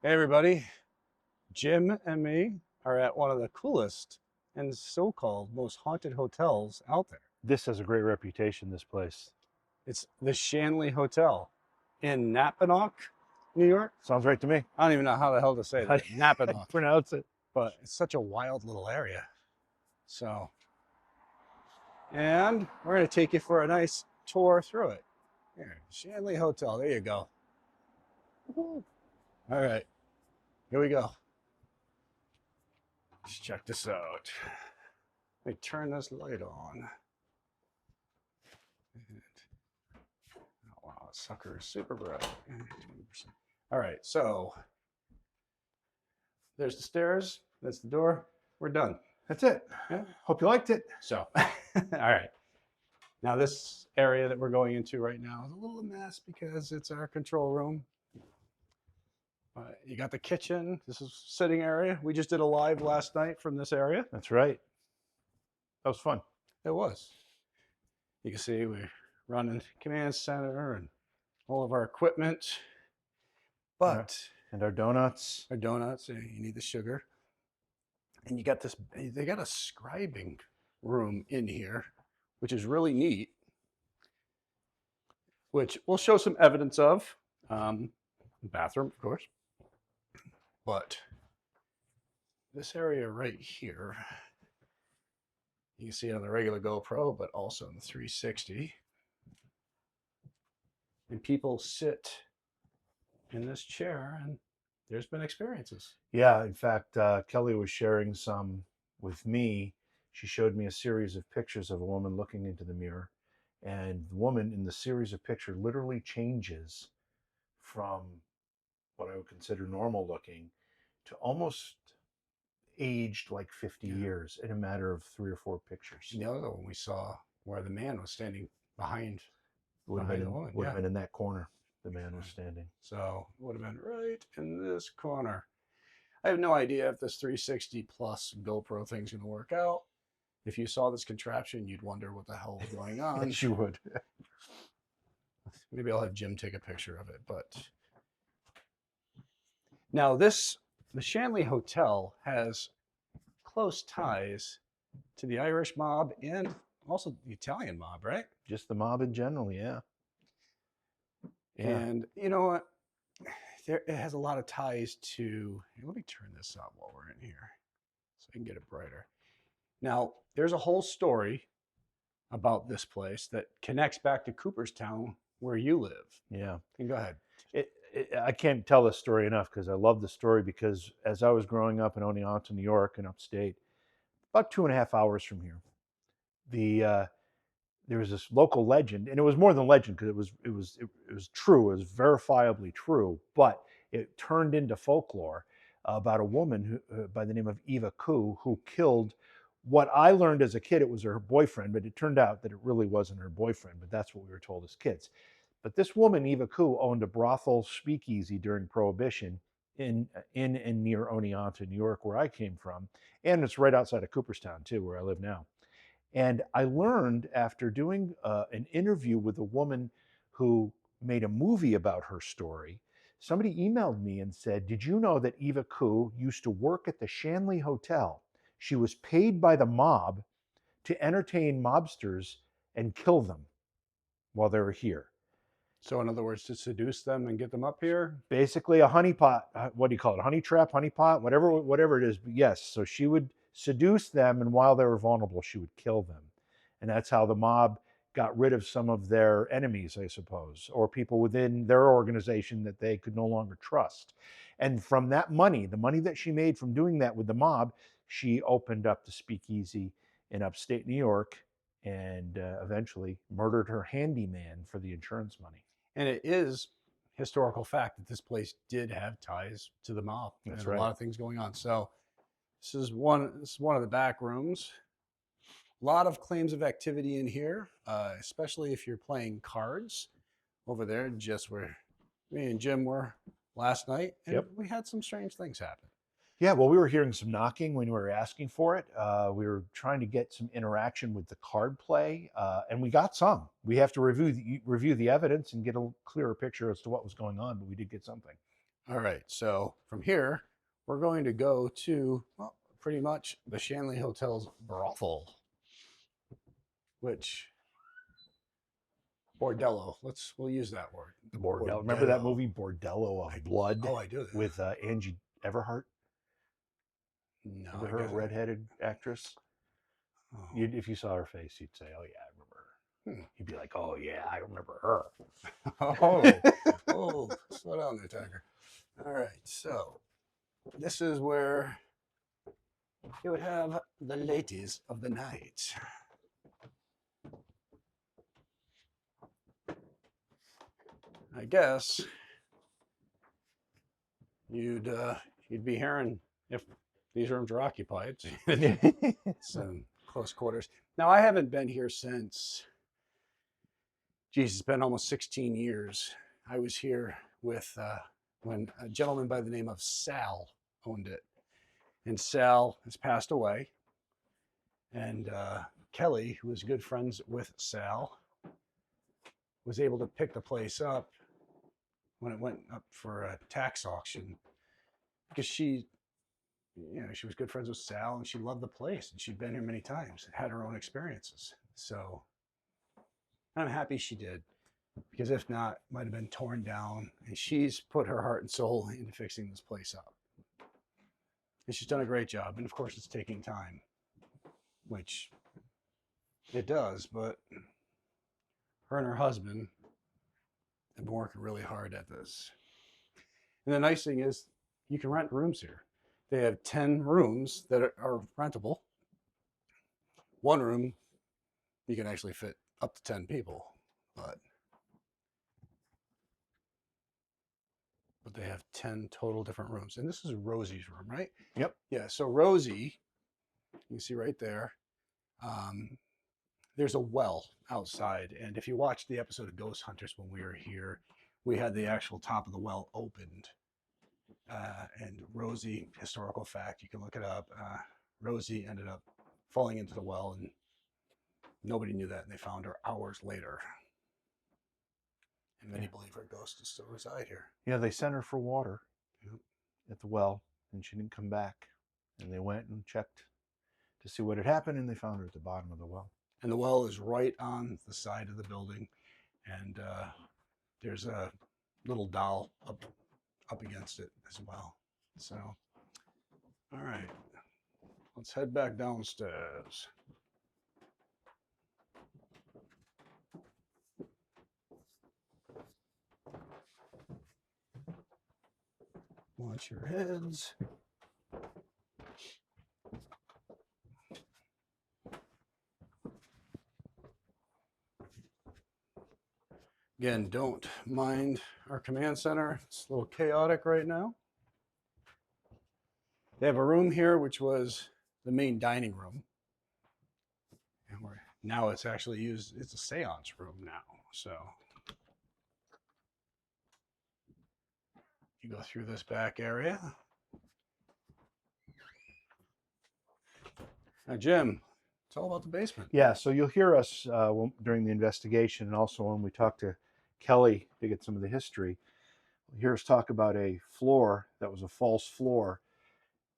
Hey everybody, Jim and me are at one of the coolest and so-called most haunted hotels out there. This has a great reputation, this place. It's the Shanley Hotel in Napanoch, New York. Sounds right to me. I don't even know how the hell to say How do that, how do you Napanoch, pronounce it? but it's such a wild little area. So, and we're going to take you for a nice tour through it. Here, Shanley Hotel, there you go. Woo-hoo. All right, here we go. Let's check this out. Let me turn this light on. Oh, wow, sucker is super bright. 20%. All right, so there's the stairs. That's the door. We're done. That's it. Yeah. Hope you liked it. So, all right. Now this area that we're going into right now is a little mess because it's our control room. You got the kitchen. This is sitting area. We just did a live last night from this area. That's right. That was fun. It was. You can see we're running command center and all of our equipment. But And our donuts. our donuts, you need the sugar. And you got this, they got a scribing room in here, which is really neat, which we'll show some evidence of. Bathroom, of course. But this area right here, you can see it on the regular GoPro, but also on the 360. And people sit in this chair, and there's been experiences. Yeah, in fact, Kelly was sharing some with me. She showed me a series of pictures of a woman looking into the mirror. And the woman in the series of pictures literally changes from what I would consider normal looking to almost aged like 50 Yeah. years in a matter of 3 or 4 pictures. And the other one we saw where the man was standing behind Would have behind the been woman. would Yeah. have been in that corner. The man was standing. So it would have been right in this corner. I have no idea if this 360 plus GoPro thing's going to work out. If you saw this contraption, you'd wonder what the hell was going on. Yes, you would. Maybe I'll have Jim take a picture of it. But now the Shanley Hotel has close ties to the Irish mob and also the Italian mob, right? Just the mob in general, yeah. And you know what? It has a lot of ties to. Let me turn this up while we're in here so I can get it brighter. Now, there's a whole story about this place that connects back to Cooperstown where you live. Yeah. And go ahead. I can't tell this story enough because I love the story because as I was growing up in Oneonta, New York, in upstate, about 2.5 hours from here, there was this local legend, and it was more than legend because it was true, it was verifiably true, but it turned into folklore about a woman who, by the name of Eva Koo, who killed what I learned as a kid. It was her boyfriend, but it turned out that it really wasn't her boyfriend. But that's what we were told as kids. But this woman, Eva Koo, owned a brothel speakeasy during Prohibition in and near Oneonta, New York, where I came from, and it's right outside of Cooperstown too, where I live now. And I learned after doing an interview with a woman who made a movie about her story, somebody emailed me and said, "Did you know that Eva Koo used to work at the Shanley Hotel? She was paid by the mob to entertain mobsters and kill them while they were here." So, in other words, to seduce them and get them up here. Basically a honeypot, what do you call it? Honey trap, honeypot, whatever it is. But yes, so she would seduce them, and while they were vulnerable, she would kill them. And that's how the mob got rid of some of their enemies, I suppose, or people within their organization that they could no longer trust. And from that money, the money that she made from doing that with the mob, she opened up the speakeasy in upstate New York and eventually murdered her handyman for the insurance money. And it is historical fact that this place did have ties to the mob. That's and right. A lot of things going on. So this is one of the back rooms. A lot of claims of activity in here, especially if you're playing cards over there, just where me and Jim were last night. And Yep. we had some strange things happen. Yeah, well, we were hearing some knocking when we were asking for it. We were trying to get some interaction with the card play, and we got some. We have to review the evidence and get a clearer picture as to what was going on, but we did get something. All right, so from here, we're going to go to, well, pretty much the Shanley Hotel's brothel, which, bordello, we'll use that word. The Bordello. Remember that bordello. movie Bordello of Blood Oh, I do. with Angie Everhart? No, Remember I her, guess. redheaded actress? Oh. If you saw her face, you'd say, "Oh yeah, I remember her." Hmm. You'd be like, "Oh yeah, I remember her." Oh, slow down there, Tiger. All right, so this is where you would have the ladies of the night. I guess you'd be hearing if these rooms are occupied. It's close quarters. Now I haven't been here since. Geez, it's been almost 16 years. I was here with when a gentleman by the name of Sal owned it, and Sal has passed away. And Kelly, who was good friends with Sal, was able to pick the place up when it went up for a tax auction because she was good friends with Sal and she loved the place and she'd been here many times and had her own experiences. So I'm happy she did because if not, it might have been torn down. And she's put her heart and soul into fixing this place up. And she's done a great job. And of course, it's taking time, which it does, but her and her husband have been working really hard at this. And the nice thing is, you can rent rooms here. They have 10 rooms that are rentable. One room, you can actually fit up to 10 people, but they have 10 total different rooms. And this is Rosie's room, right? Yep. Yeah, so Rosie, you can see right there, there's a well outside. And if you watched the episode of Ghost Hunters when we were here, we had the actual top of the well opened. And Rosie, historical fact, you can look it up. Rosie ended up falling into the well, and nobody knew that, and they found her hours later. And many believe her ghost is still reside here. Yeah, they sent her for water at the well, and she didn't come back. And they went and checked to see what had happened, and they found her at the bottom of the well. And the well is right on the side of the building, and there's a little doll up against it as well. So, all right, let's head back downstairs. Watch your heads. Again, don't mind our command center. It's a little chaotic right now. They have a room here, which was the main dining room. And now it's actually used, it's a seance room now. So you go through this back area. Now, Jim, it's all about the basement. Yeah, so you'll hear us during the investigation, and also when we talk to Kelly to get some of the history. You'll hear us talk about a floor that was a false floor,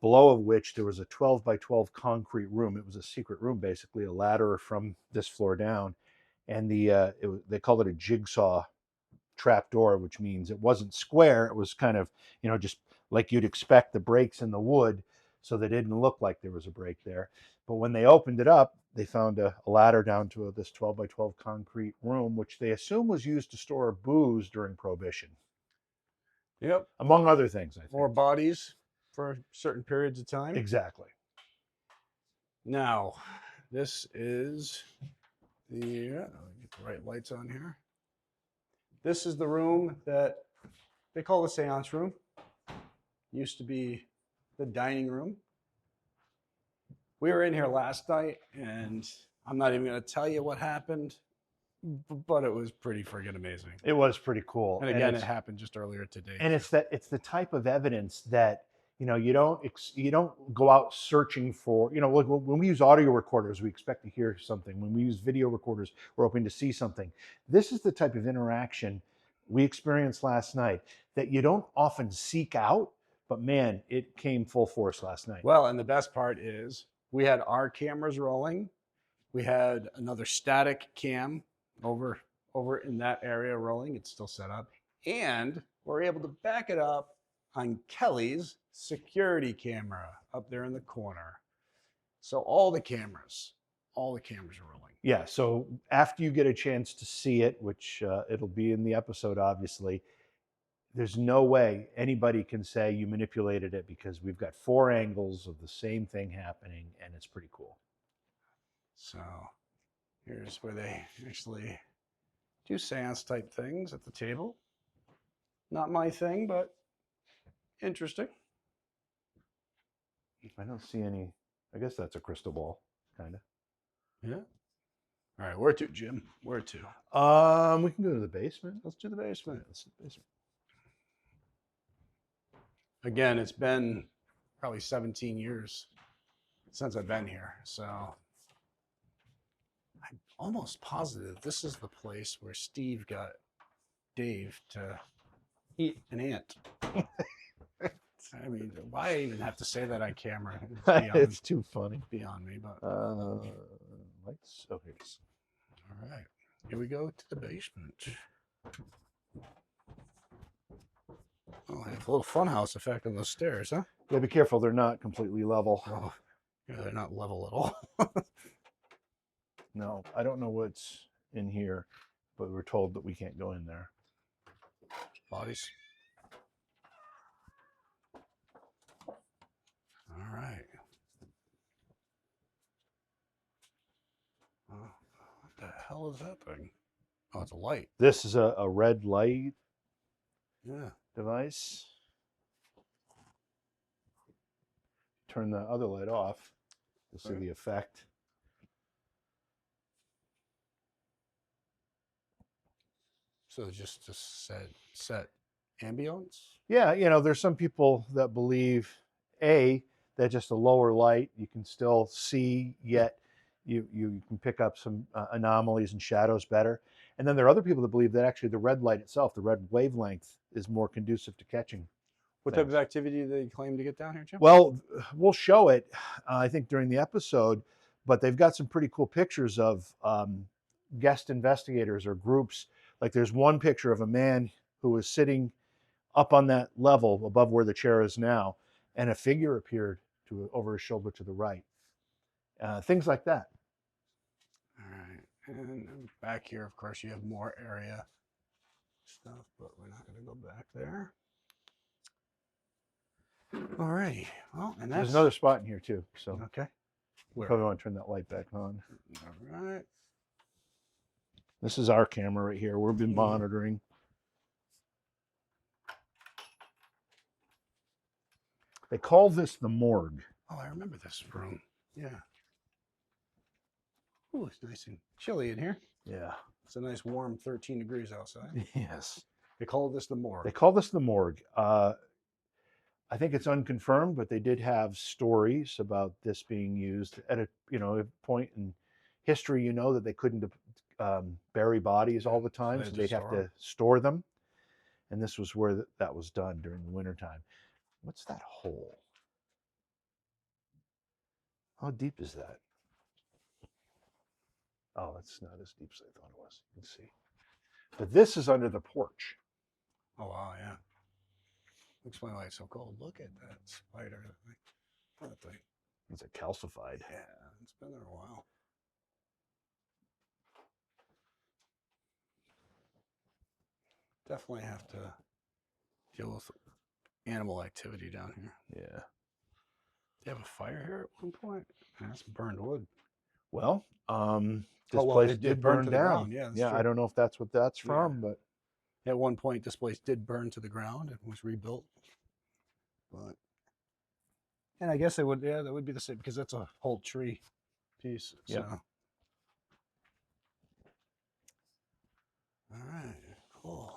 below of which there was a 12 by 12 concrete room. It was a secret room, basically a ladder from this floor down, and they called it a jigsaw trap door, which means it wasn't square. It was kind of, just like you'd expect the breaks in the wood, so they didn't look like there was a break there. But when they opened it up, they found a ladder down to this 12 by 12 concrete room, which they assume was used to store booze during Prohibition. Yep. Among other things, I think. More bodies for certain periods of time. Exactly. Now, this is let me get the right lights on here. This is the room that they call the seance room. Used to be the dining room. We were in here last night, and I'm not even going to tell you what happened, but it was pretty friggin' amazing. It was pretty cool. And again, it happened just earlier today. And it's the type of evidence that you don't go out searching for. When we use audio recorders, we expect to hear something. When we use video recorders, we're hoping to see something. This is the type of interaction we experienced last night that you don't often seek out, but man, it came full force last night. Well, and the best part is we had our cameras rolling. We had another static cam over in that area rolling. It's still set up. And we're able to back it up on Kelly's security camera up there in the corner. So all the cameras are rolling. Yeah, so after you get a chance to see it, which it'll be in the episode, obviously, there's no way anybody can say you manipulated it because we've got 4 angles of the same thing happening, and it's pretty cool. So here's where they actually do seance type things at the table. Not my thing, but interesting. I don't see any. I guess that's a crystal ball, kind of. Yeah. All right, where to, Jim? Where to? We can go to the basement. Let's do the basement. Let's do the basement. Again, it's been probably 17 years since I've been here, so I'm almost positive this is the place where Steve got Dave to eat an ant. I mean, why even have to say that on camera? It's too funny. Beyond me, but lights. Oh, here it is. all right, here we go to the basement. Oh, I have a little funhouse effect on those stairs, huh? Yeah, be careful. They're not completely level. Oh, yeah, they're not level at all. No, I don't know what's in here, but we're told that we can't go in there. Bodies. All right. What the hell is that thing? Oh, it's a light. This is a red light Yeah. device. Turn the other light off to see the effect. So it's just to set ambience? Yeah, you know, there's some people that believe that just a lower light you can still see, yet you can pick up some anomalies and shadows better. And then there are other people that believe that actually the red light itself, the red wavelength, is more conducive to catching. What type of activity do they claim to get down here, Jim? Well, we'll show it, I think, during the episode, but they've got some pretty cool pictures of guest investigators or groups. Like there's one picture of a man who was sitting up on that level above where the chair is now, and a figure appeared over his shoulder to the right. Things like that. All right. And back here, of course, you have more area stuff, but we're not going to go back there. All right. Well, and there's another spot in here too. So okay. We probably want to turn that light back on. All right. This is our camera right here. We've been monitoring. They call this the morgue. Oh, I remember this room. Yeah. Oh, it's nice and chilly in here. Yeah. It's a nice warm 13 degrees outside. Yes. They call this the morgue. They call this the morgue. I think it's unconfirmed, but they did have stories about this being used at a point in history. You know that they couldn't bury bodies all the time, so they'd have to store them. And this was where that was done during the wintertime. What's that hole? How deep is that? Oh, it's not as deep as I thought it was. You can see. But this is under the porch. Oh, wow, yeah. Explain why it's so cold. Look at that spider. That thing. It's a calcified. Yeah, it's been there a while. Definitely have to deal with animal activity down here. Yeah. They have a fire here at one point? That's burned wood. Well, this place did burn down. Yeah, yeah. I don't know if that's what that's from, but at one point this place did burn to the ground and was rebuilt. But and I guess it would, that would be the same because that's a whole tree piece. So. Yeah. All right, cool.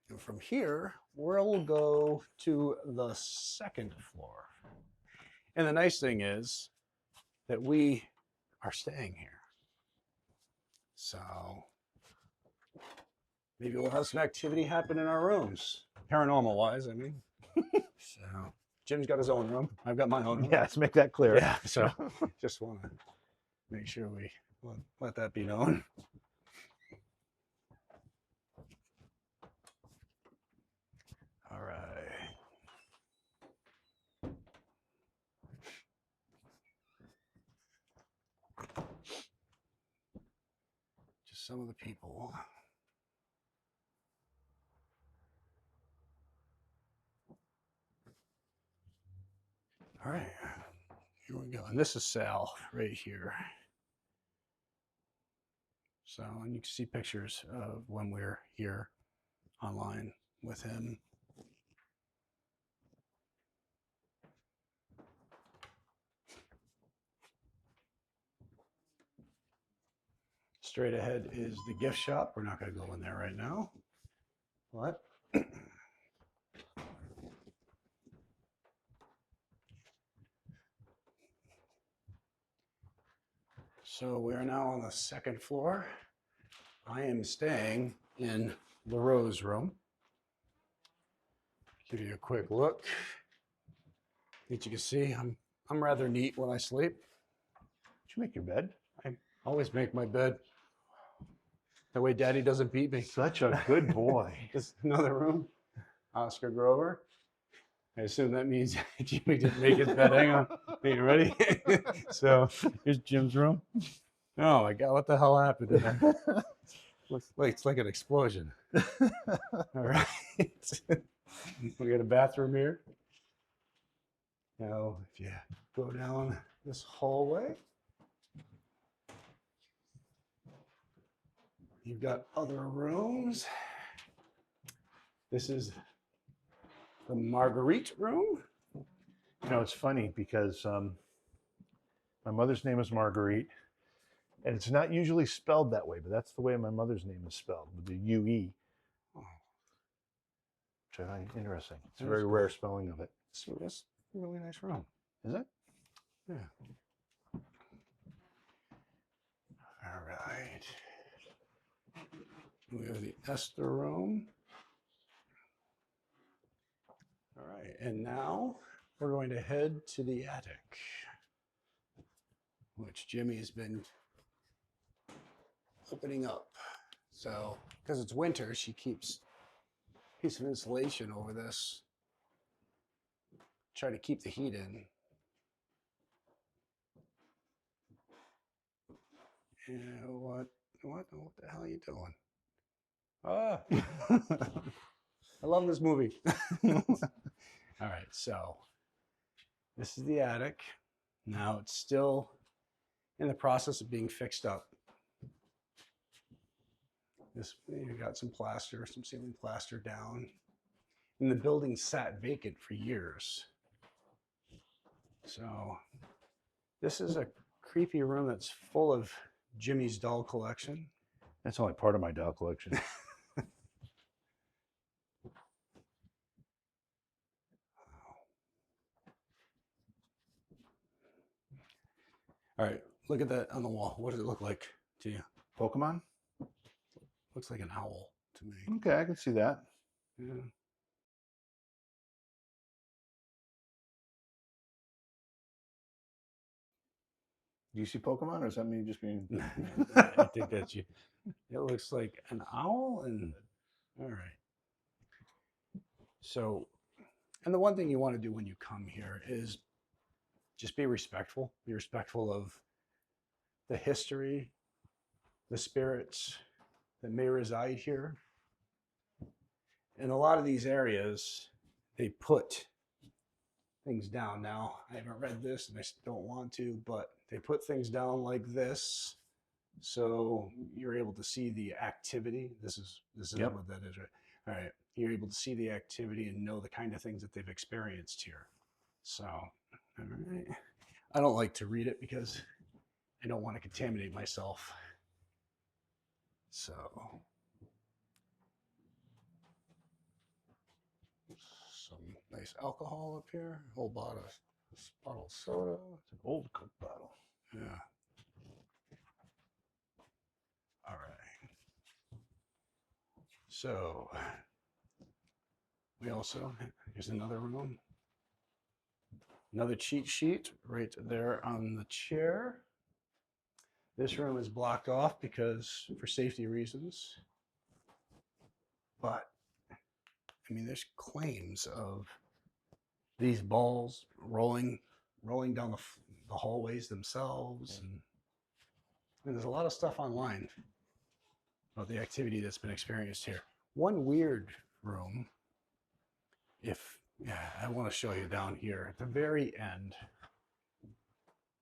And from here, we'll go to the second floor. And the nice thing is that we are staying here. So maybe we'll have some activity happen in our rooms, paranormal wise. I mean, so Jim's got his own room. I've got my own room. Yeah, let's make that clear. Yeah. So just want to make sure we let that be known. All right. Just some of the people. All right. Here we go. And this is Sal right here. So, and you can see pictures of when we're here online with him. Straight ahead is the gift shop. We're not going to go in there right now. What? So we are now on the second floor. I am staying in LaRoe's room. Give you a quick look. That you can see I'm rather neat when I sleep. Did you make your bed? I always make my bed. That way Daddy doesn't beat me. Such a good boy. Just another room. Oscar Grover. I assume that means Jimmy didn't make his bed. Hang on. Are you ready? So here's Jim's room. Oh my God, what the hell happened in there? Looks like it's like an explosion. All right. We got a bathroom here. Now, if you go down this hallway, you've got other rooms. This is the Marguerite room. You know, it's funny because my mother's name is Marguerite, and it's not usually spelled that way, but that's the way my mother's name is spelled, with the UE, which I find interesting. It's a very rare spelling of it. So that's a really nice room. Is it? Yeah. All right. We have the Esther room. All right, and now we're going to head to the attic, which Jimmy has been opening up. So, because it's winter, she keeps a piece of insulation over this. Try to keep the heat in. Yeah, what the hell are you doing? Ah, I love this movie. All right, so this is the attic. Now it's still in the process of being fixed up. This, you got some plaster, some ceiling plaster down. And the building sat vacant for years. So this is a creepy room that's full of Jimmy's doll collection. That's only part of my doll collection. All right, look at that on the wall. What does it look like to you? Pokemon? Looks like an owl to me. Okay, I can see that. Yeah. Do you see Pokemon, or is that me just being... I think that's you. It looks like an owl, and all right. So, and the one thing you want to do when you come here is just be respectful. Be respectful of the history, the spirits that may reside here. In a lot of these areas, they put things down. Now, I haven't read this and I don't want to, but they put things down like this so you're able to see the activity. This is Yep. what that is, right? All right. You're able to see the activity and know the kind of things that they've experienced here. So, all right. I don't like to read it because I don't want to contaminate myself. So, some nice alcohol up here. Whole bottle of soda. It's an old Coke bottle. Yeah. All right. So we also, here's another room. Another cheat sheet right there on the chair. This room is blocked off because for safety reasons. But I mean, there's claims of these balls rolling down the hallways themselves, and there's a lot of stuff online about the activity that's been experienced here. One weird room, if yeah, I want to show you down here at the very end.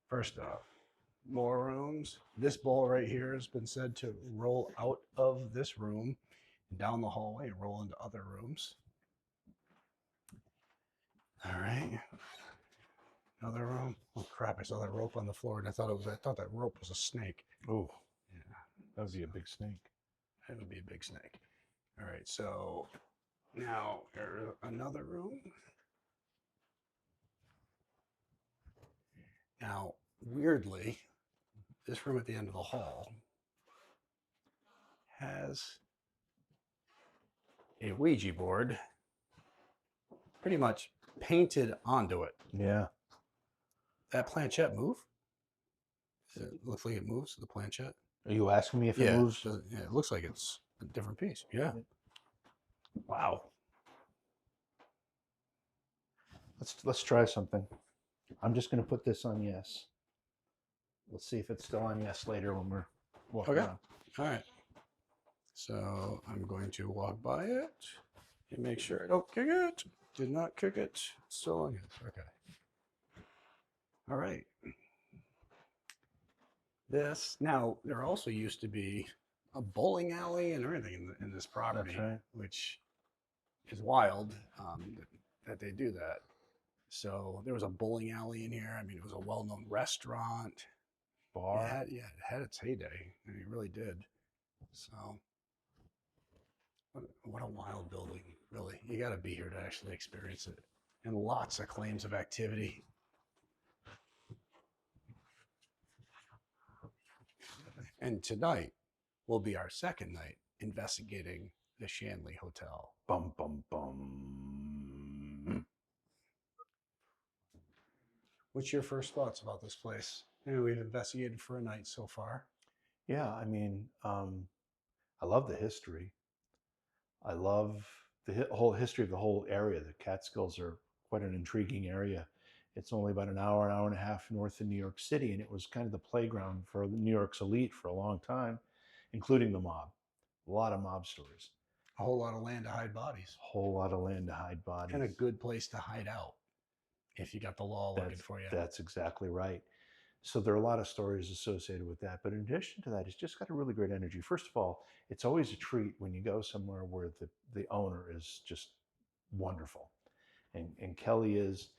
First off, more rooms. This ball right here has been said to roll out of this room and down the hallway and roll into other rooms. All right. Another room. Oh crap! I saw that rope on the floor, and I thought that rope was a snake. Oh, Yeah, that would be a big snake. it would be a big snake. All right, so now there's another room. Now, weirdly, this room at the end of the hall has a Ouija board pretty much painted onto it. Yeah. That planchette move? Does it look like it moves, the planchette? Are you asking me if it moves? Yeah, it looks like it's a different piece. Yeah. Wow. Let's try something. I'm just going to put this on yes. We'll see if it's still on yes later when we're walking Okay. around. All right. So I'm going to walk by it and make sure I don't kick it. Did not kick it. It's still on yes. Okay. All right. This now there also used to be a bowling alley and everything in this property, That's right. which is wild that they do that. So there was a bowling alley in here. I mean, it was a well-known restaurant. Bar. It had its heyday. I mean, it really did. So what a wild building, really. You got to be here to actually experience it. And lots of claims of activity. And tonight will be our second night investigating the Shanley Hotel. Bum, bum, bum. What's your first thoughts about this place? You know, we've investigated for a night so far. Yeah, I mean, I love the history. I love the whole history of the whole area. The Catskills are quite an intriguing area. It's only about an hour and a half north of New York City, and it was kind of the playground for New York's elite for a long time, including the mob. A lot of mob stories. A whole lot of land to hide bodies. A whole lot of land to hide bodies. And a good place to hide out if you got the law looking for you. That's exactly right. So there are a lot of stories associated with that. But in addition to that, it's just got a really great energy. First of all, it's always a treat when you go somewhere where the owner is just wonderful. And Kelly is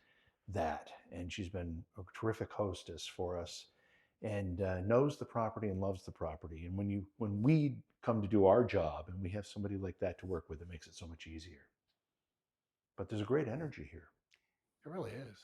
that. And she's been a terrific hostess for us and knows the property and loves the property. And when we come to do our job and we have somebody like that to work with, it makes it so much easier. But there's a great energy here. It really is.